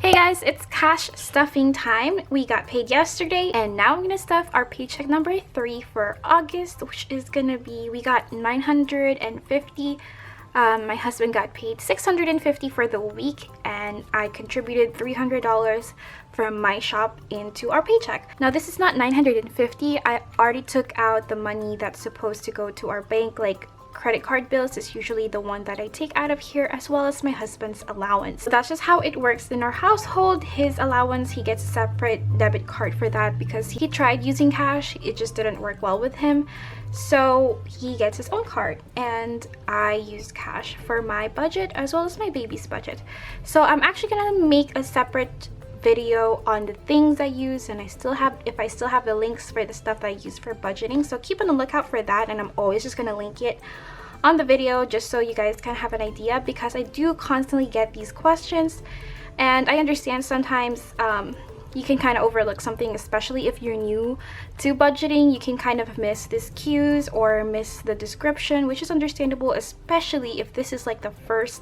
Hey guys, it's cash stuffing time. We got paid yesterday and now I'm gonna stuff our paycheck number 3 for August, which is gonna be, we got 950. My husband got paid 650 for the week and I contributed $300 from my shop into our paycheck. Now this is not 950. I already took out the money that's supposed to go to our bank, like credit card bills is usually the one that I take out of here, as well as my husband's allowance. So that's just how it works in our household. His allowance, he gets a separate debit card for that because he tried using cash, it just didn't work well with him, so he gets his own card, and I use cash for my budget as well as my baby's budget. So I'm actually gonna make a separate video on the things I use, and if I still have the links for the stuff that I use for budgeting, so keep on the lookout for that. And I'm always just gonna link it on the video just so you guys can have an idea, because I do constantly get these questions and I understand sometimes you can kind of overlook something, especially if you're new to budgeting. You can kind of miss these cues or miss the description, which is understandable, especially if this is like the first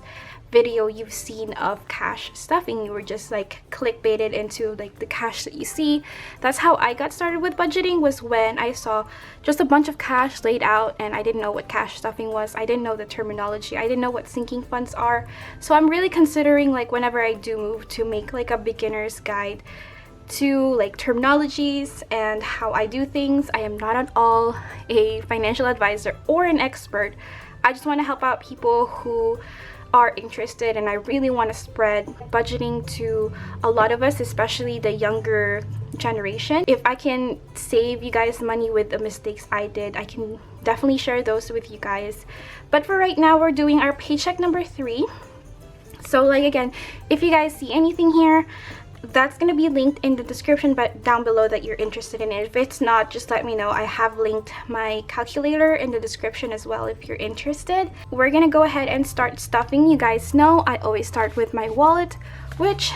video you've seen of cash stuffing. You were just like clickbaited into like the cash that you see. That's how I got started with budgeting, was when I saw just a bunch of cash laid out and I didn't know what cash stuffing was. I didn't know the terminology. I didn't know what sinking funds are. So I'm really considering, like, whenever I do move, to make like a beginner's guide to like terminologies and how I do things. I am not at all a financial advisor or an expert. I just want to help out people who are interested, and I really want to spread budgeting to a lot of us, especially the younger generation. If I can save you guys money with the mistakes I did, I can definitely share those with you guys. But for right now, we're doing our paycheck number 3. So like, again, if you guys see anything here, that's going to be linked in the description but down below that you're interested in it. If it's not, just let me know. I have linked my calculator in the description as well if you're interested. We're gonna go ahead and start stuffing. You guys know I always start with my wallet, which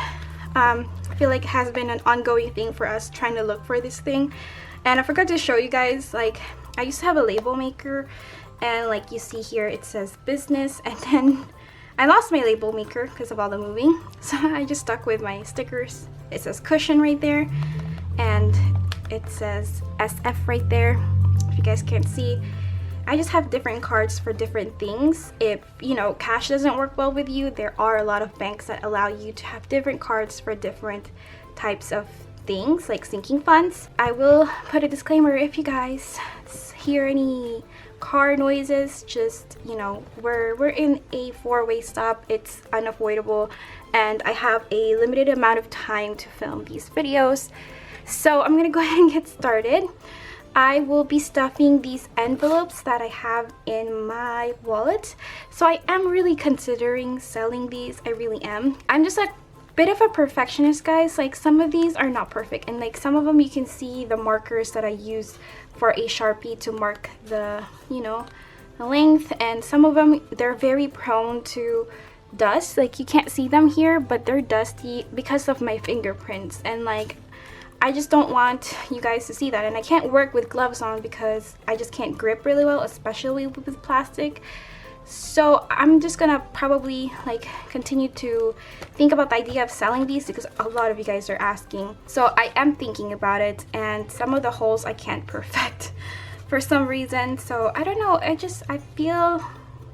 I feel like has been an ongoing thing for us, trying to look for this thing. And I forgot to show you guys, like, I used to have a label maker, and like you see here it says business, and then I lost my label maker because of all the moving, so I just stuck with my stickers. It says cushion right there, and it says SF right there. If you guys can't see, I just have different cards for different things. If, you know, cash doesn't work well with you, there are a lot of banks that allow you to have different cards for different types of things, like sinking funds. I will put a disclaimer, if you guys hear any car noises, just, you know, we're in a 4-way stop. It's unavoidable, and I have a limited amount of time to film these videos, so I'm gonna go ahead and get started. I will be stuffing these envelopes that I have in my wallet. So I am really considering selling these. I really am. I'm just a bit of a perfectionist, guys. Like, some of these are not perfect, and like some of them you can see the markers that I use for a Sharpie to mark the, you know, the length, and some of them, they're very prone to dust. Like, you can't see them here, but they're dusty because of my fingerprints, and like I just don't want you guys to see that. And I can't work with gloves on because I just can't grip really well, especially with plastic. So I'm just gonna probably like continue to think about the idea of selling these because a lot of you guys are asking. So I am thinking about it, and some of the holes I can't perfect for some reason. So I don't know, I feel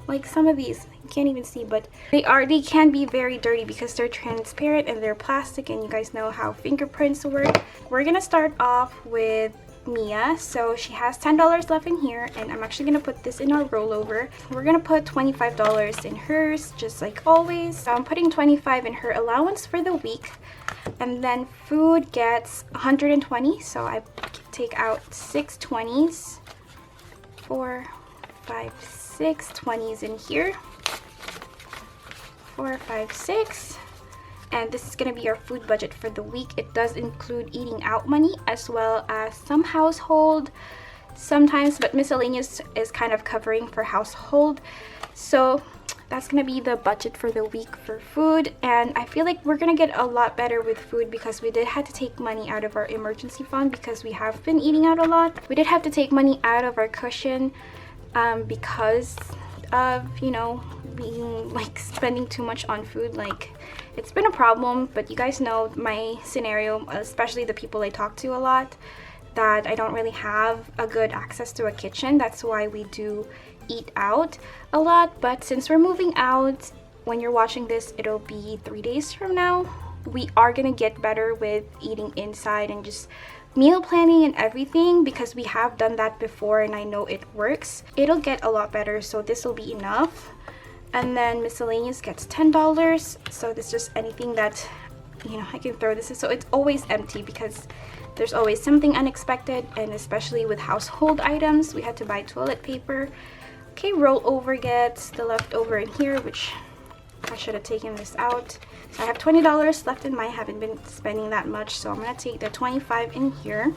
like some of these, you can't even see, but they can be very dirty because they're transparent and they're plastic, and you guys know how fingerprints work. We're gonna start off with Mia. So she has $10 left in here, and I'm actually gonna put this in our rollover. We're gonna put $25 in hers, just like always. So I'm putting $25 in her allowance for the week, and then food gets $120. So I take out 6 20s, 4, 5, 6 20s in here, 4, 5, 6. And this is going to be our food budget for the week. It does include eating out money as well as some household sometimes, but miscellaneous is kind of covering for household. So that's going to be the budget for the week for food. And I feel like we're going to get a lot better with food because we did have to take money out of our emergency fund because we have been eating out a lot. We did have to take money out of our cushion because of, you know, being like spending too much on food. Like, it's been a problem, but you guys know my scenario, especially the people I talk to a lot, that I don't really have a good access to a kitchen. That's why we do eat out a lot. But since we're moving out, when you're watching this, it'll be 3 days from now. We are gonna get better with eating inside and just meal planning and everything, because we have done that before and I know it works. It'll get a lot better, so this will be enough. And then miscellaneous gets $10. So this is just anything that, you know, I can throw this in. So it's always empty because there's always something unexpected, and especially with household items, we had to buy toilet paper. Okay, rollover gets the leftover in here, which I should have taken this out. So I have $20 left in mine. I haven't been spending that much, so I'm gonna take the 25 in here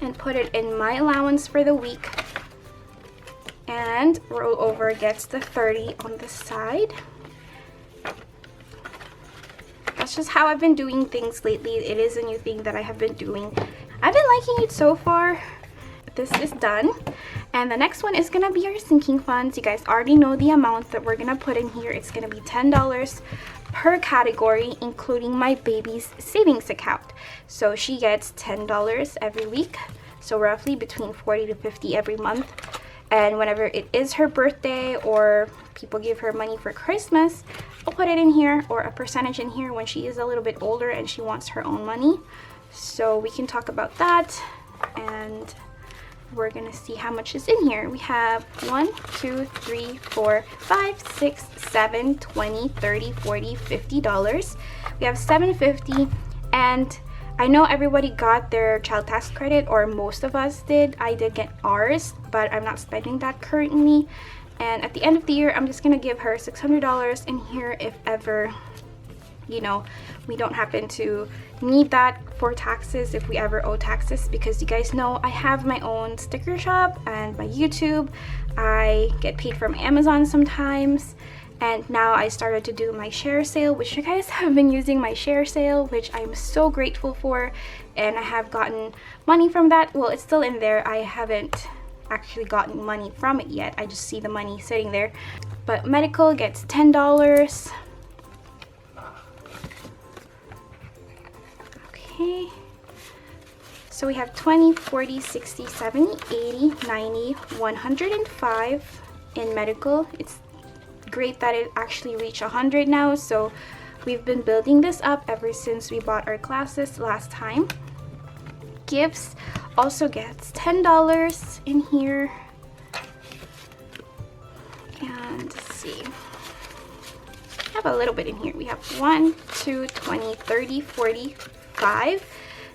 and put it in my allowance for the week. And rollover gets the 30 on the side. That's just how I've been doing things lately. It is a new thing that I have been doing. I've been liking it so far. This is done. And the next one is gonna be our sinking funds. You guys already know the amount that we're gonna put in here. It's gonna be $10 per category, including my baby's savings account. So she gets $10 every week, so roughly between 40 to 50 every month. And whenever it is her birthday or people give her money for Christmas, I'll put it in here, or a percentage in here when she is a little bit older and she wants her own money. So we can talk about that, and we're gonna see how much is in here. We have 1, 2, 3, 4, 5, 6, 7, 20, 30, 40, $50. We have $7.50, and I know everybody got their child tax credit, or most of us did. I did get ours, but I'm not spending that currently. And at the end of the year, I'm just gonna give her $600 in here if ever, you know, we don't happen to need that for taxes, if we ever owe taxes, because you guys know I have my own sticker shop and my YouTube. I get paid from Amazon sometimes. And now I started to do my share sale, which you guys have been using my share sale, which I'm so grateful for. And I have gotten money from that. Well, it's still in there. I haven't actually gotten money from it yet. I just see the money sitting there. But medical gets $10. Okay. So we have 20, 40, 60, 70, 80, 90, 105 in medical. It's great that it actually reached 100 now, so we've been building this up ever since we bought our classes last time. Gifts also gets $10 in here, and let's see, I have a little bit in here. We have 1, 2, 20, 30, 45.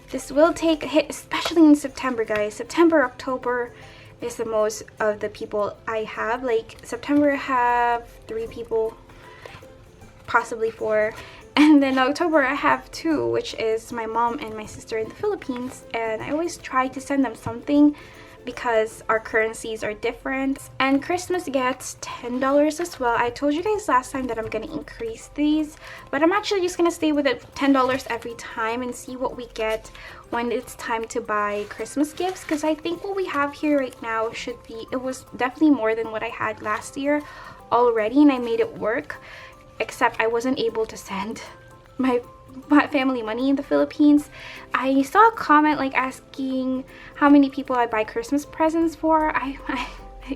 This will take a hit, especially in September, guys. September, October is the most of the people I have. Like September I have 3 people, possibly 4, and then October I have 2, which is my mom and my sister in the Philippines. And I always try to send them something because our currencies are different. And Christmas gets $10 as well. I told you guys last time that I'm gonna increase these, but I'm actually just gonna stay with it $10 every time and see what we get when it's time to buy Christmas gifts, because I think what we have here right now should be, it was definitely more than what I had last year already, and I made it work, except I wasn't able to send my family money in the Philippines. I saw a comment like asking how many people I buy Christmas presents for. I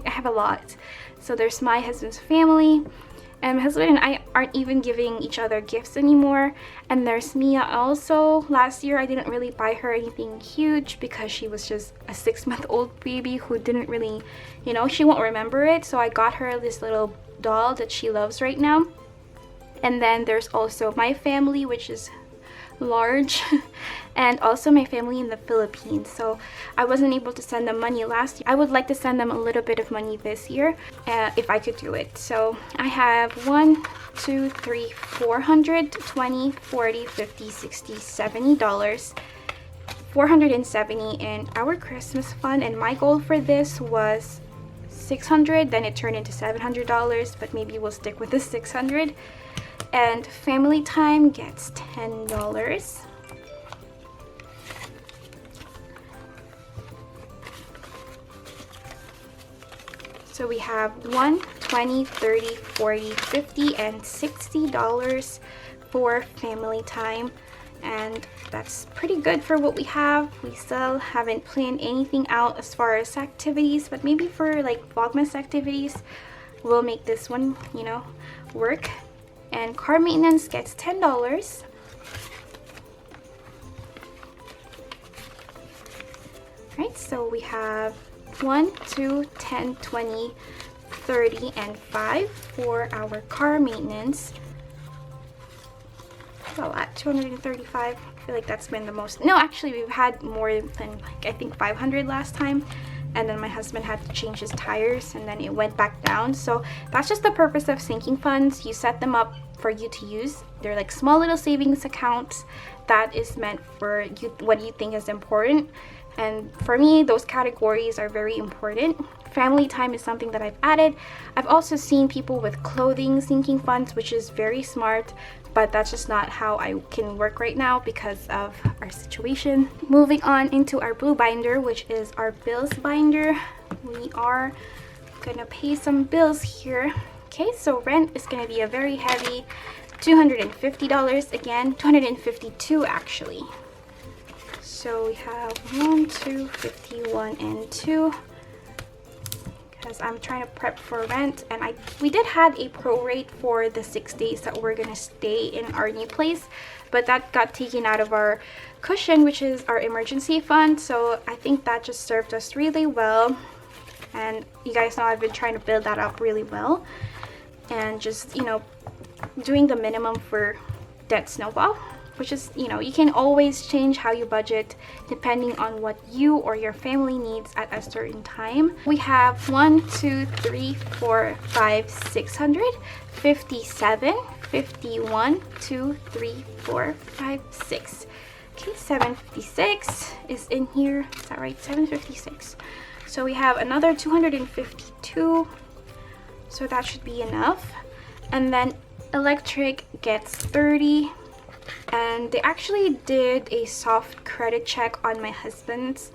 have a lot. So there's my husband's family, and my husband and I aren't even giving each other gifts anymore. And there's Mia also. Last year I didn't really buy her anything huge because she was just a 6-month-old baby who didn't really, you know, she won't remember it. So I got her this little doll that she loves right now. And then there's also my family, which is large, and also my family in the Philippines. So I wasn't able to send them money last year. I would like to send them a little bit of money this year if I could do it. So I have 1, 2, 3, 400, 20, 40, 50, 60, $70, 470 in our Christmas fund. And my goal for this was 600, then it turned into $700, but maybe we'll stick with the 600. And family time gets $10. So we have $1, $20, $30, $40, $50, and $60 for family time. And that's pretty good for what we have. We still haven't planned anything out as far as activities, but maybe for like Vlogmas activities, we'll make this one, you know, work. And car maintenance gets $10. Right, so we have 1, 2, 10, 20, 30, and 5 for our car maintenance. That's a lot, 235. I feel like that's been the most. No, actually, we've had more than like I think 500 last time. And then my husband had to change his tires and then it went back down. So that's just the purpose of sinking funds. You set them up for you to use. They're like small little savings accounts that is meant for you, what you think is important. And for me, those categories are very important. Family time is something that I've added. I've also seen people with clothing sinking funds, which is very smart, but that's just not how I can work right now because of our situation. Moving on into our blue binder, which is our bills binder. We are gonna pay some bills here. Okay, so rent is gonna be a very heavy $250 again, $252 actually. So we have 1, 2, 51, and 2. Because I'm trying to prep for rent, and we did have a prorate for the 6 days that we're gonna stay in our new place, but that got taken out of our cushion, which is our emergency fund. So I think that just served us really well, and you guys know I've been trying to build that up really well, and just, you know, doing the minimum for debt snowball, which is, you know, you can always change how you budget depending on what you or your family needs at a certain time. We have 1, 2, 3, 4, 5, 600, 57, 51, 2, 3, 4, 5, 6. Okay, 756 is in here. Is that right? 756. So we have another 252. So that should be enough. And then electric gets 30. And they actually did a soft credit check on my husband's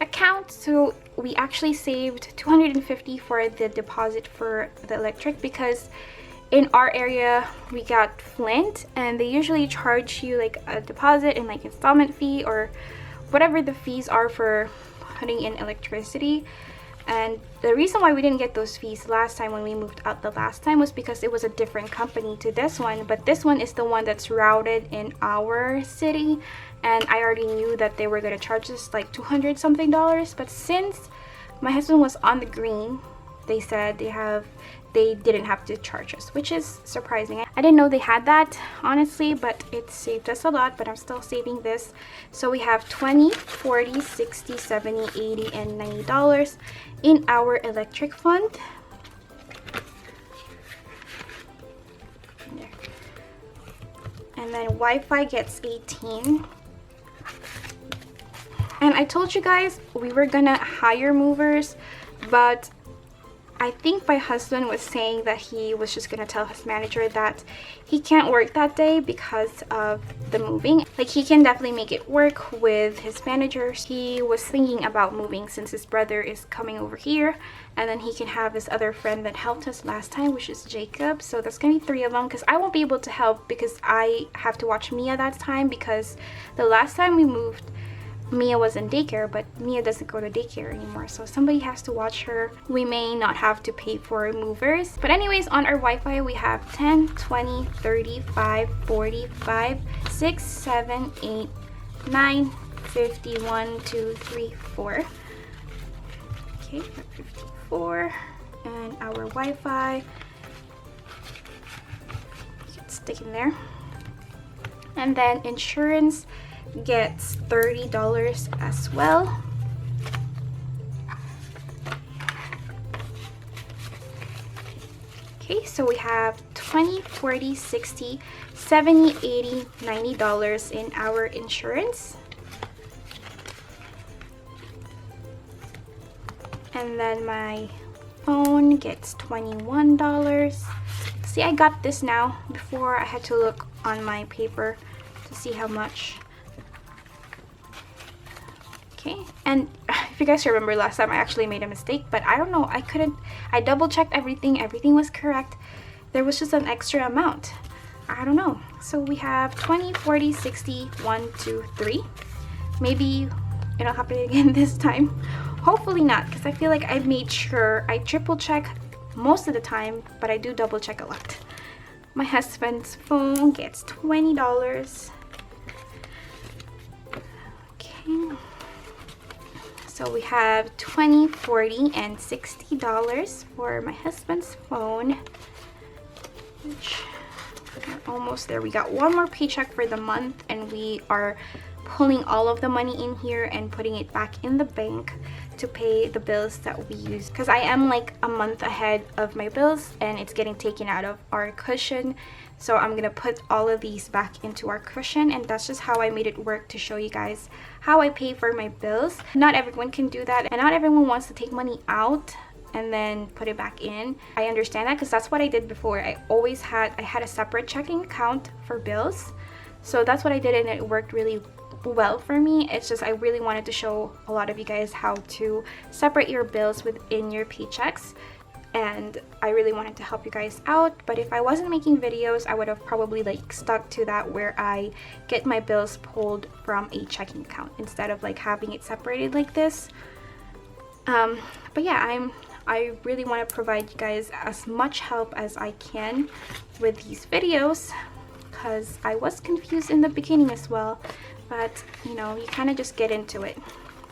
account, so we actually saved $250 for the deposit for the electric, because in our area we got Flint and they usually charge you like a deposit and like installment fee or whatever the fees are for putting in electricity. And the reason why we didn't get those fees last time when we moved out the last time was because it was a different company to this one, but this one is the one that's routed in our city, and I already knew that they were going to charge us like $200 something. But since my husband was on the green, they said they didn't have to charge us, which is surprising. I didn't know they had that, honestly, but it saved us a lot, but I'm still saving this. So we have $20, $40, $60, $70, $80, and $90 in our electric fund. There. And then Wi-Fi gets 18. And I told you guys we were gonna hire movers, but I think my husband was saying that he was just gonna tell his manager that he can't work that day because of the moving. Like, he can definitely make it work with his managers. He was thinking about moving since his brother is coming over here, and then he can have his other friend that helped us last time, which is Jacob. So that's gonna be 3 of them, because I won't be able to help because I have to watch Mia that time, because the last time we moved, Mia was in daycare, but Mia doesn't go to daycare anymore, so somebody has to watch her. We may not have to pay for movers. But anyways, on our Wi-Fi we have 10, 20, 35, 45, 6, 7, 8, 9, 50, 1, 2, 3, 4. Okay, 54. And our Wi-Fi, it's sticking there. And then insurance gets $30 as well. Okay, so we have $20, $40, $60, $70, $80, $90 in our insurance. And then my phone gets $21. See, I got this now. Before I had to look on my paper to see how much. Okay, and If you guys remember last time I actually made a mistake, but I don't know, I double checked everything was correct. There was just an extra amount. I don't know. So we have 20, 40, 60, 1, 2, 3. Maybe it'll happen again this time. Hopefully not, because I feel like I made sure I triple check most of the time, but I do double check a lot. My husband's phone gets $20. Okay. So we have $20, $40, and $60 for my husband's phone. Which we're almost there. We got one more paycheck for the month, and we are pulling all of the money in here and putting it back in the bank to pay the bills that we use, because I am like a month ahead of my bills and it's getting taken out of our cushion. So I'm gonna put all of these back into our cushion, and that's just how I made it work to show you guys how I pay for my bills. Not everyone can do that, and not everyone wants to take money out and then put it back in. I understand that, because that's what I did before. I had a separate checking account for bills, so that's what I did, and it worked really well for me. It's just I really wanted to show a lot of you guys how to separate your bills within your paychecks, and I really wanted to help you guys out. But if I wasn't making videos, I would have probably like stuck to that, where I get my bills pulled from a checking account instead of like having it separated like this. But yeah, I really want to provide you guys as much help as I can with these videos, because I was confused in the beginning as well. But you know, you kind of just get into it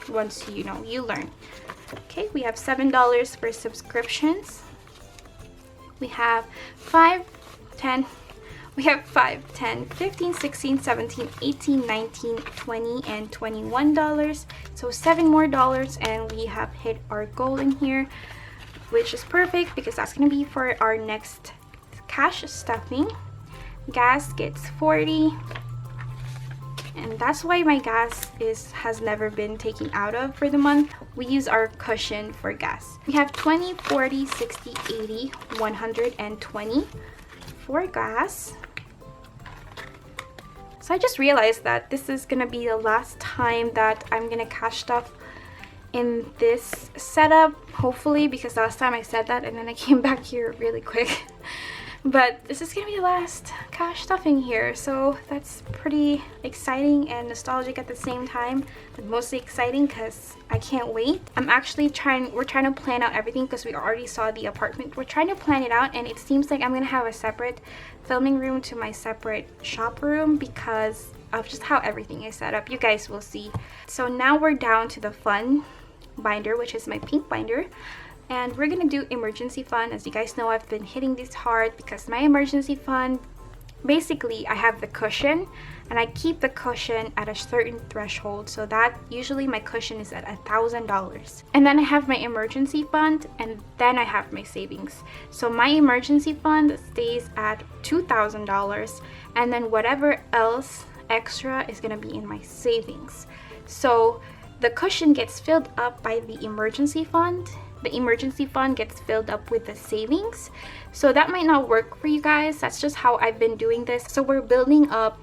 once you know, you learn. Okay, we have $7 for subscriptions. We have 5, 10, 15, 16, 17, 18, 19, 20, and $21. So $7 more, and we have hit our goal in here, which is perfect because that's gonna be for our next cash stuffing. Gas gets 40. And that's why my gas has never been taken out of for the month. We use our cushion for gas. We have 20, 40, 60, 80, 120 for gas. So I just realized that this is gonna be the last time that I'm gonna cash stuff in this setup, hopefully, because last time I said that and then I came back here really quick. But this is gonna be the last cash stuffing here, so that's pretty exciting and nostalgic at the same time, but mostly exciting because I can't wait. We're trying to plan out everything, because we already saw the apartment. We're trying to plan it out, and it seems like I'm gonna have a separate filming room to my separate shop room because of just how everything is set up. You guys will see. So now we're down to the fun binder, which is my pink binder. And we're gonna do emergency fund. As you guys know, I've been hitting this hard because my emergency fund, basically I have the cushion, and I keep the cushion at a certain threshold, so that usually my cushion is at $1,000. And then I have my emergency fund, and then I have my savings. So my emergency fund stays at $2,000, and then whatever else extra is gonna be in my savings. So the cushion gets filled up by the emergency fund. The emergency fund gets filled up with the savings. So that might not work for you guys. That's just how I've been doing this. So we're building up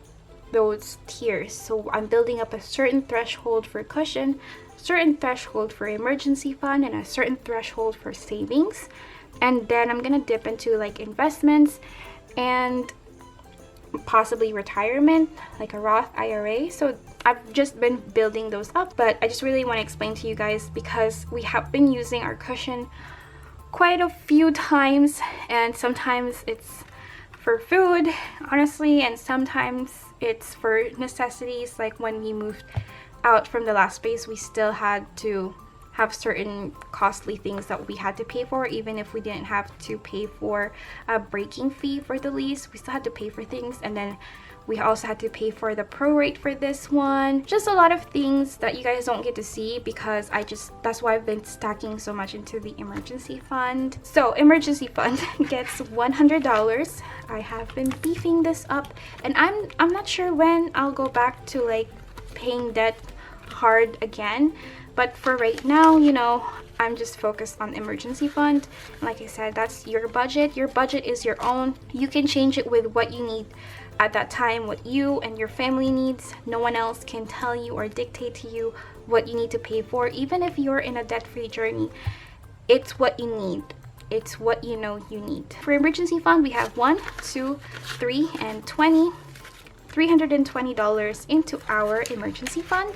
those tiers. So I'm building up a certain threshold for cushion, certain threshold for emergency fund, and a certain threshold for savings. And then I'm gonna dip into like investments and possibly retirement, like a Roth IRA. So I've just been building those up, but I just really want to explain to you guys because we have been using our cushion quite a few times, and sometimes it's for food, honestly, and sometimes it's for necessities. Like when we moved out from the last space, we still had to have certain costly things that we had to pay for. Even if we didn't have to pay for a breaking fee for the lease, we still had to pay for things. And then we also had to pay for the prorate for this one. Just a lot of things that you guys don't get to see because that's why I've been stacking so much into the emergency fund. So emergency fund gets $100. I have been beefing this up, and I'm not sure when I'll go back to like paying debt hard again. But for right now, you know, I'm just focused on emergency fund. And like I said, that's your budget. Your budget is your own. You can change it with what you need at that time, what you and your family needs. No one else can tell you or dictate to you what you need to pay for. Even if you're in a debt-free journey, it's what you need. It's what you know you need. For emergency fund, we have 1, 2, 3, and 20. $320 into our emergency fund.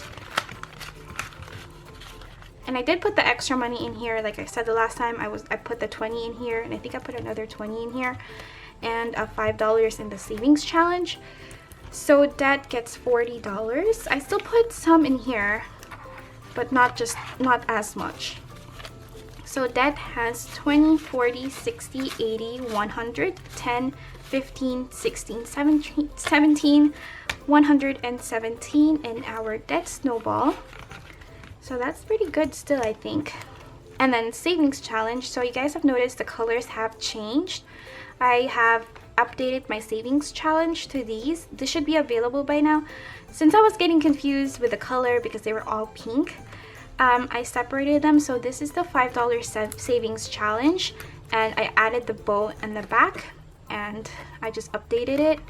And I did put the extra money in here. Like I said the last time, I put the 20 in here, and I think I put another 20 in here, and $5 in the savings challenge. So that gets $40. I still put some in here, but not as much. So that has 20, 40, 60, 80, 100, 10, 15, 16, 17, 117 in our debt snowball. So that's pretty good still, I think. And then savings challenge. So you guys have noticed the colors have changed. I have updated my savings challenge to these. This should be available by now. Since I was getting confused with the color because they were all pink, I separated them. So this is the $5 savings challenge, and I added the bow in the back, and I just updated it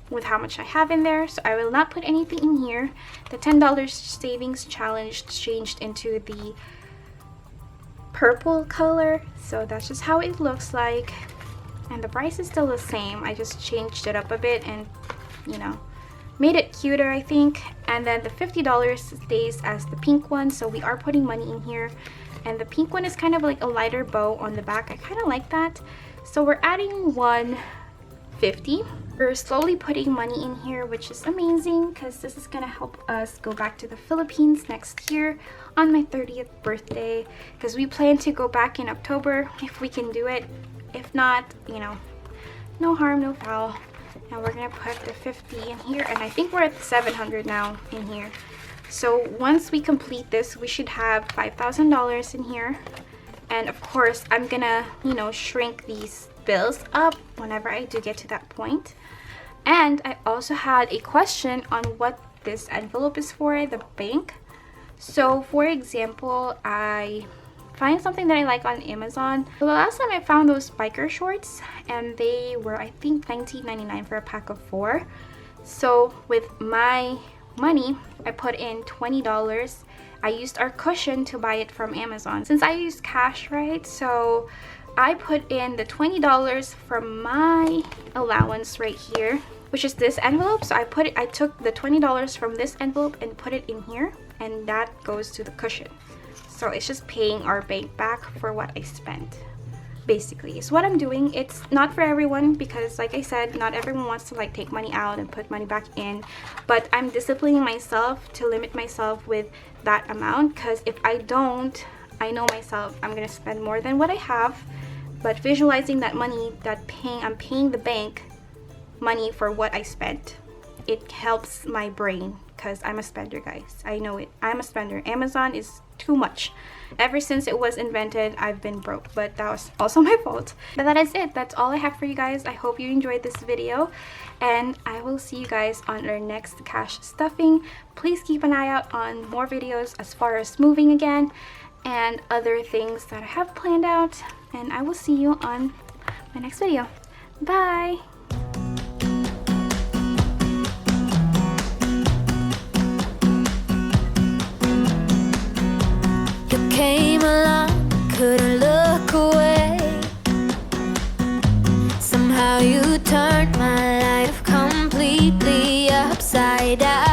with how much I have in there. So I will not put anything in here. The $10 savings challenge changed into the purple color, so that's just how it looks like. And the price is still the same. I just changed it up a bit and, you know, made it cuter, I think. And then the $50 stays as the pink one, so we are putting money in here. And the pink one is kind of like a lighter bow on the back. I kind of like that. So we're adding $150. We're slowly putting money in here, which is amazing because this is gonna help us go back to the Philippines next year on my 30th birthday, because we plan to go back in October if we can do it. If not, you know, no harm, no foul. And we're gonna put the 50 in here, and I think we're at 700 now in here. So once we complete this, we should have $5,000 in here. And of course, I'm gonna, you know, shrink these bills up whenever I do get to that point. And I also had a question on what this envelope is for, the bank. So for example, I find something that I like on Amazon. So the last time I found those biker shorts, and they were, I think, $19.99 for a pack of 4. So with my money, I put in $20. I used our cushion to buy it from Amazon. Since I used cash, right? So I put in the $20 from my allowance right here, which is this envelope. So I took the $20 from this envelope and put it in here, and that goes to the cushion. So it's just paying our bank back for what I spent. Basically is what I'm doing. It's not for everyone because, like I said, not everyone wants to like take money out and put money back in, but I'm disciplining myself to limit myself with that amount, because if I don't, I know myself, I'm gonna spend more than what I have. But visualizing that money that I'm paying the bank money for what I spent, it helps my brain, because I'm a spender, guys. I know it. I'm a spender. Amazon is too much. Ever since it was invented, I've been broke, but that was also my fault. But that is it. That's all I have for you guys. I hope you enjoyed this video, and I will see you guys on our next cash stuffing. Please keep an eye out on more videos as far as moving again and other things that I have planned out, and I will see you on my next video. Bye! Came along, couldn't look away. Somehow you turned my life completely upside down.